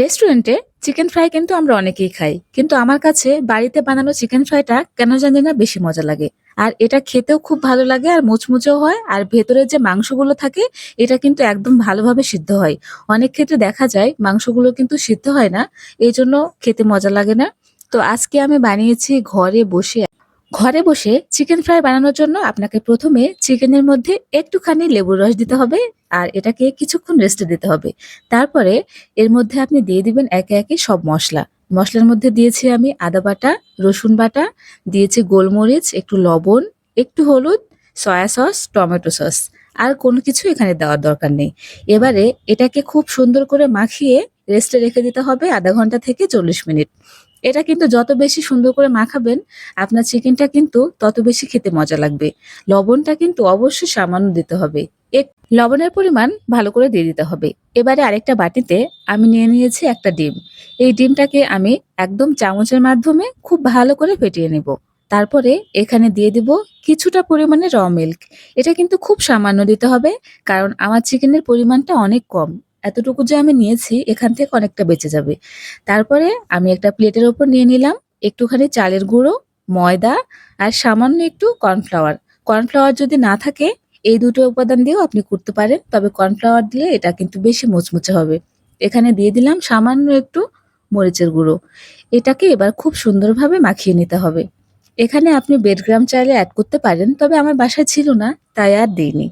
রেস্টুরেন্টে chicken fry কিন্তু আমরা অনেকেই খাই, কিন্তু আমার কাছে বাড়িতে বানানো চিকেন ফ্রাইটা কেন জানি না বেশি মজা লাগে। আর এটা খেতেও খুব ভালো লাগে, আর মুচমুচেও হয়, আর ভেতরে যে মাংসগুলো থাকে এটা কিন্তু একদম ভালোভাবে সিদ্ধ হয়। অনেক ক্ষেত্রে দেখা যায় মাংসগুলো কিন্তু সিদ্ধ হয় না, এই জন্য খেতে মজা লাগে না। তো আজকে আমি বানিয়েছি ঘরে বসে চিকেন ফ্রাই বানানোর জন্য আপনাকে প্রথমে চিকেনের মধ্যে একটুখানি লেবুর রস দিতে হবে, আর এটাকে কিছুক্ষণ রেস্টে দিতে হবে। তারপরে এর মধ্যে আপনি দিয়ে দিবেন একে একে সব মশলা। মশলার মধ্যে দিয়েছি আমি আদা বাটা, রসুন বাটা, দিয়েছি গোলমরিচ, একটু লবণ, একটু হলুদ, সয়া সস, টমেটো সস। আর কোনো কিছু এখানে দেওয়ার দরকার নেই। এবারে এটাকে খুব সুন্দর করে মাখিয়ে রেস্টে রেখে দিতে হবে ০.৫ ঘন্টা থেকে ৪০ মিনিট। এটা কিন্তু যত বেশি সুন্দর করে মাখাবেন আপনার চিকেনটা কিন্তু তত বেশি খেতে মজা লাগবে। লবণটা কিন্তু অবশ্যই সামান্য দিতে হবে। এক লবণের পরিমাণ ভালো করে দিয়ে দিতে হবে। এবারে আরেকটা বাটিতে আমি নিয়ে নিয়েছি একটা ডিম। এই ডিমটাকে আমি একদম চামচের মাধ্যমে খুব ভালো করে ফেটিয়ে নেব। তারপরে এখানে দিয়ে দিব কিছুটা পরিমাণে মিল্ক। এটা কিন্তু খুব সামান্য দিতে হবে, কারণ আমার চিকেনের পরিমাণটা অনেক কম। এতটুকু যে আমি নিয়েছি এখান থেকে অনেকটা বেঁচে যাবে। তারপরে আমি একটা প্লেটের ওপর নিয়ে নিলাম একটুখানি চালের গুঁড়ো, ময়দা আর সামান্য একটু কর্নফ্লাওয়ার। কর্নফ্লাওয়ার যদি না থাকে এই দুটো উপাদান দিয়েও আপনি করতে পারেন, তবে কর্নফ্লাওয়ার দিলে এটা কিন্তু বেশি মুচমুচে হবে। এখানে দিয়ে দিলাম সামান্য একটু মরিচের গুঁড়ো। এটাকে এবার খুব সুন্দরভাবে মাখিয়ে নিতে হবে। এখানে আপনি বেডগ্রাম চাইলে অ্যাড করতে পারেন, তবে আমার বাসায় ছিল না তাই আর দিইনি।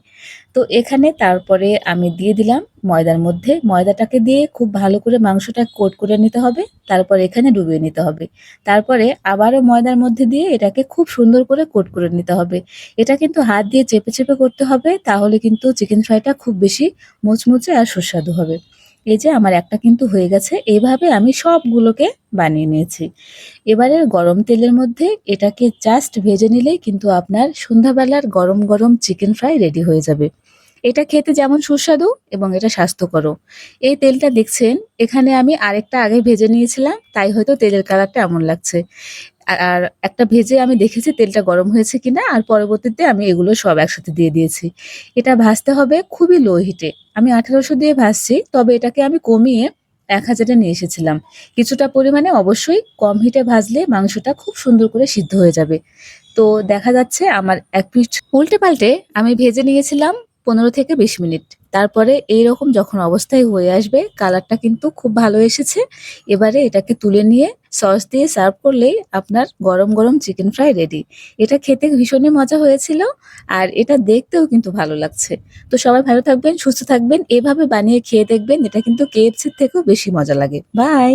তো এখানে তারপরে আমি দিয়ে দিলাম ময়দার মধ্যে। ময়দাটাকে দিয়ে খুব ভালো করে মাংসটা কোট করে নিতে হবে। তারপর এখানে ডুবিয়ে নিতে হবে। তারপরে আবারও ময়দার মধ্যে দিয়ে এটাকে খুব সুন্দর করে কোট করে নিতে হবে। এটা কিন্তু হাত দিয়ে চেপে চেপে করতে হবে, তাহলে কিন্তু চিকেন ফ্রাইটা খুব বেশি মুচমুচে আর সুস্বাদু হবে। এই যে আমার একটা কিন্তু হয়ে গেছে। এইভাবে আমি সবগুলোকে বানিয়ে নিয়েছি। এবারে গরম তেলের মধ্যে এটাকে জাস্ট ভেজে নিলেই কিন্তু আপনার সন্ধ্যাবেলার গরম গরম চিকেন ফ্রাই রেডি হয়ে যাবে। এটা খেতে যেমন সুস্বাদু এবং এটা স্বাস্থ্যকরও। এই তেলটা দেখছেন, এখানে আমি আরেকটা আগে ভেজে নিয়েছিলাম, তাই হয়তো তেলের কালারটা এমন লাগছে। আর একটা ভেজে আমি দেখেছি তেলটা গরম হয়েছে কিনা, আর পরবর্তীতে আমি এগুলো সব একসাথে দিয়ে দিয়েছি। এটা ভাজতে হবে খুবই লো হিটে। আমি ১৮০০ দিয়ে ভাজছি, তবে এটাকে আমি কমিয়ে ১০০০ এ নিয়ে এসেছিলাম। কিছুটা পরিমাণে অবশ্যই কম হিটে ভাজলে মাংসটা খুব সুন্দর করে সিদ্ধ হয়ে যাবে। তো দেখা যাচ্ছে আমার এক পিঠ উল্টে পাল্টে আমি ভেজে নিয়েছিলাম ১৫ থেকে ২০ মিনিট। তারপরে এইরকম যখন অবস্থায় হয়ে আসবে, কালারটা কিন্তু খুব ভালো এসেছে। এবারে এটাকে তুলে নিয়ে সস দিয়ে সার্ভ করলেই আপনার গরম গরম চিকেন ফ্রাই রেডি। এটা খেতে ভীষণই মজা হয়েছিল, আর এটা দেখতেও কিন্তু ভালো লাগছে। তো সবাই ভালো থাকবেন, সুস্থ থাকবেন, এভাবে বানিয়ে খেয়ে দেখবেন, এটা কিন্তু KFC-র থেকেও বেশি মজা লাগে। বাই।